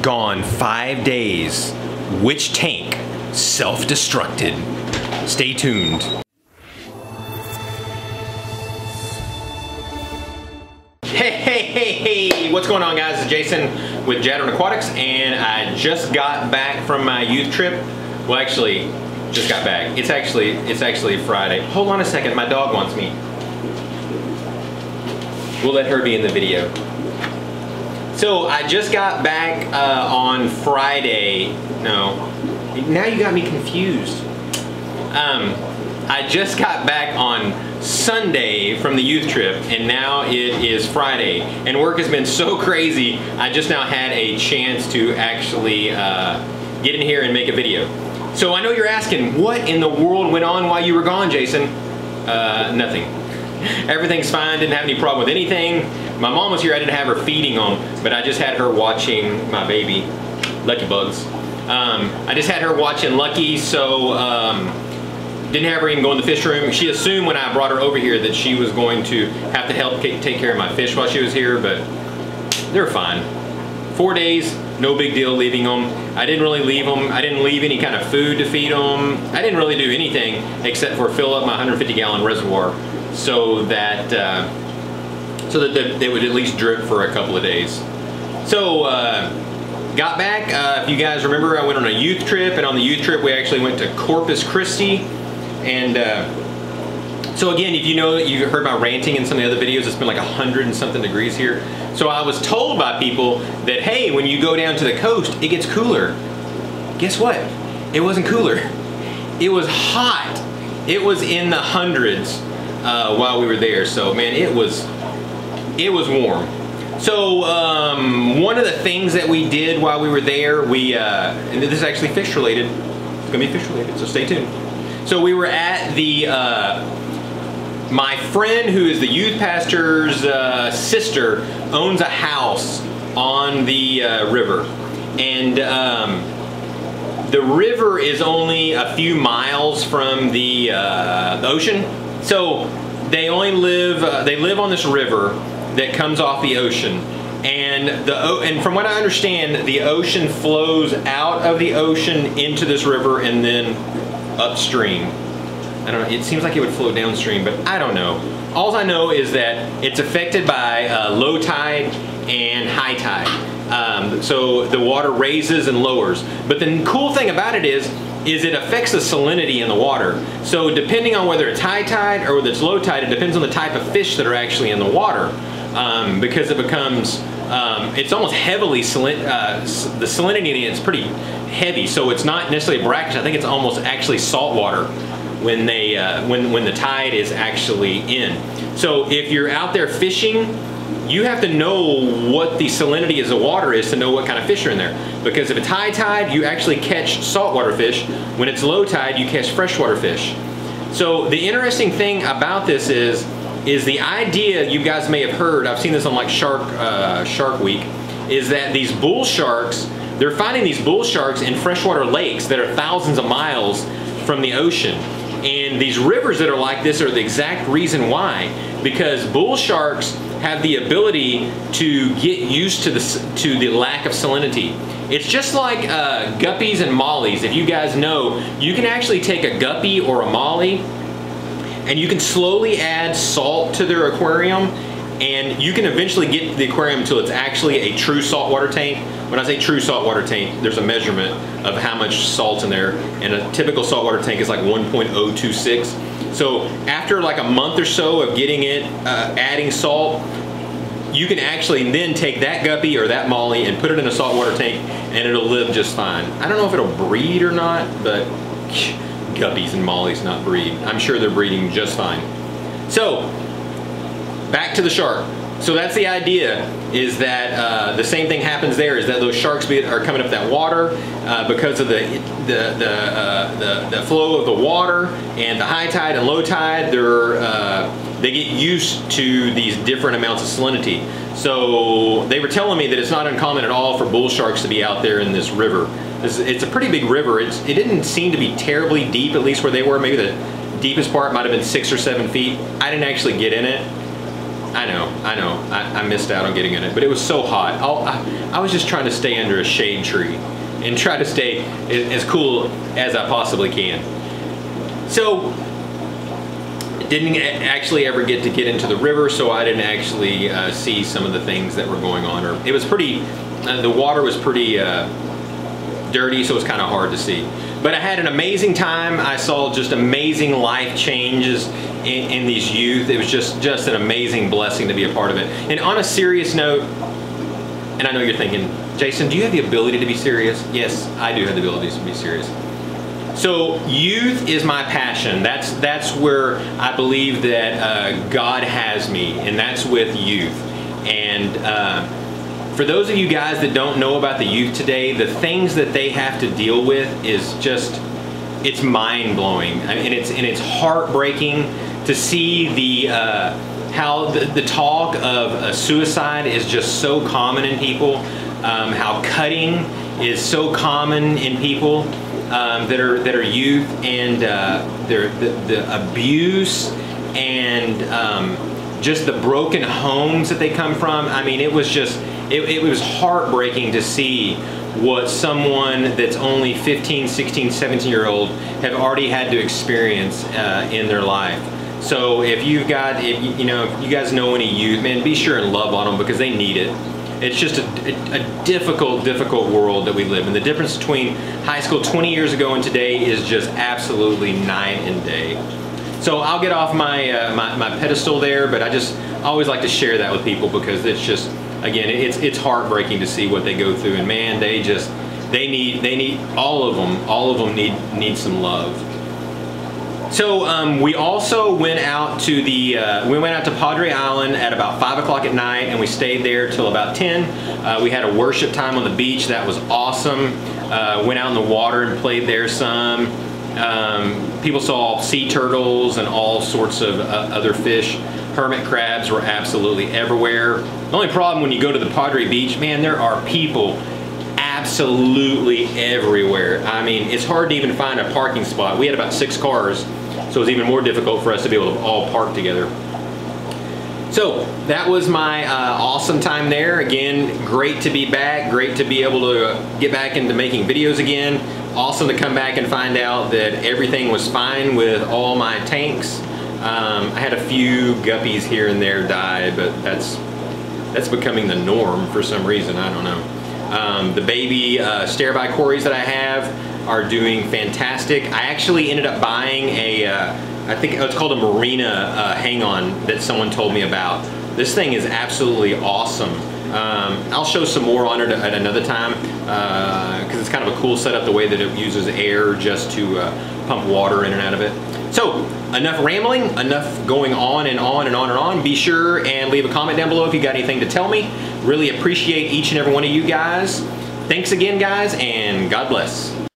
Gone 5 days. Which tank self-destructed? Stay tuned. Hey, what's going on, guys? It's Jason with Jadren Aquatics, and I just got back from my youth trip. Well, actually, just got back. It's actually Friday. Hold on a second, my dog wants me. We'll let her be in the video. So I just got back on Friday. No, now you got me confused. I just got back on Sunday from the youth trip, and now it is Friday, and work has been so crazy. I just now had a chance to actually get in here and make a video. So I know you're asking, what in the world went on while you were gone, Jason? Nothing. Everything's fine, didn't have any problem with anything. My mom was here, I didn't have her feeding them, but I just had her watching my baby, Lucky Bugs. I just had her watching Lucky, so didn't have her even go in the fish room. She assumed when I brought her over here that she was going to have to help take care of my fish while she was here, but they're fine. 4 days, no big deal leaving them. I didn't really leave them. I didn't leave any kind of food to feed them. I didn't really do anything except for fill up my 150-gallon reservoir so that they would at least drip for a couple of days. So got back. If you guys remember, I went on a youth trip, and on the youth trip we actually went to Corpus Christi. And so again, if you know, you heard my ranting in some of the other videos, it's been like 100 and something degrees here. So I was told by people that, hey, when you go down to the coast, it gets cooler. Guess what? It wasn't cooler. It was hot. It was in the hundreds while we were there. So man, it was warm. So one of the things that we did while we were there, and this is actually fish related. It's gonna be fish related, so stay tuned. So we were at the, my friend who is the youth pastor's sister owns a house on the river. And the river is only a few miles from the ocean. So they only live, they live on this river that comes off the ocean. And from what I understand, the ocean flows out of the ocean into this river and then upstream. I don't know, it seems like it would flow downstream, but I don't know. All I know is that it's affected by low tide and high tide. So the water raises and lowers. But the cool thing about it is it affects the salinity in the water. So depending on whether it's high tide or whether it's low tide, it depends on the type of fish that are actually in the water. Because it becomes, it's almost heavily, the salinity in it is pretty heavy, so it's not necessarily brackish. I think it's almost actually salt water when they, when the tide is actually in. So if you're out there fishing, you have to know what the salinity of the water is to know what kind of fish are in there. Because if it's high tide, you actually catch saltwater fish. When it's low tide, you catch freshwater fish. So the interesting thing about this is the idea, you guys may have heard, I've seen this on like Shark Week, is that these bull sharks, they're finding these bull sharks in freshwater lakes that are thousands of miles from the ocean. And these rivers that are like this are the exact reason why, because bull sharks have the ability to get used to the lack of salinity. It's just like guppies and mollies. If you guys know, you can actually take a guppy or a molly and you can slowly add salt to their aquarium, and you can eventually get the aquarium until it's actually a true saltwater tank. When I say true saltwater tank, there's a measurement of how much salt's in there, and a typical saltwater tank is like 1.026. So after like a month or so of getting it, adding salt, you can actually then take that guppy or that molly and put it in a saltwater tank, and it'll live just fine. I don't know if it'll breed or not, but guppies and mollies not breed. I'm sure they're breeding just fine. So back to the shark. So that's the idea, is that the same thing happens there, is that those sharks are coming up that water because of the flow of the water and the high tide and low tide. They get used to these different amounts of salinity. So they were telling me that it's not uncommon at all for bull sharks to be out there in this river. It's a pretty big river. It didn't seem to be terribly deep, at least where they were. Maybe the deepest part might have been 6 or 7 feet. I didn't actually get in it. I know. I missed out on getting in it, but it was so hot. I was just trying to stay under a shade tree and try to stay as cool as I possibly can. So, didn't actually ever get to get into the river, so I didn't actually see some of the things that were going on. Or it was pretty, the water was pretty dirty, so it was kind of hard to see. But I had an amazing time. I saw just amazing life changes in these youth. It was just an amazing blessing to be a part of it. And on a serious note, and I know you're thinking, Jason, do you have the ability to be serious? Yes, I do have the ability to be serious. So youth is my passion. That's where I believe that God has me, and that's with youth. And for those of you guys that don't know about the youth today, the things that they have to deal with is just, it's mind-blowing. I mean, and it's heartbreaking to see how the talk of suicide is just so common in people, how cutting is so common in people. That are youth, and the abuse and just the broken homes that they come from. I mean, it was just, it was heartbreaking to see what someone that's only 15, 16, 17-year-old have already had to experience in their life. So if you guys know any youth, man, be sure and love on them, because they need it. It's just a difficult world that we live in. The difference between high school 20 years ago and today is just absolutely night and day. So I'll get off my my pedestal there, but I always like to share that with people, because it's just, again, it's heartbreaking to see what they go through, and man, they need all of them need some love. So we also went out to Padre Island at about 5 o'clock at night, and we stayed there till about 10. We had a worship time on the beach. That was awesome. Went out in the water and played there some. People saw sea turtles and all sorts of other fish. Hermit crabs were absolutely everywhere. The only problem when you go to the Padre Beach, man, there are people absolutely everywhere. I mean, it's hard to even find a parking spot. We had about 6 cars, so it was even more difficult for us to be able to all park together. So that was my awesome time there. Again, great to be back, great to be able to get back into making videos again. Awesome to come back and find out that everything was fine with all my tanks. I had a few guppies here and there die, but that's becoming the norm for some reason, I don't know. The baby stare-by quarries that I have are doing fantastic. I actually ended up buying I think it's called a marina hang-on that someone told me about. This thing is absolutely awesome. I'll show some more on it at another time, because it's kind of a cool setup, the way that it uses air just to pump water in and out of it. So enough rambling, enough going on and on and on and on. Be sure and leave a comment down below if you got anything to tell me. Really appreciate each and every one of you guys. Thanks again, guys, and God bless.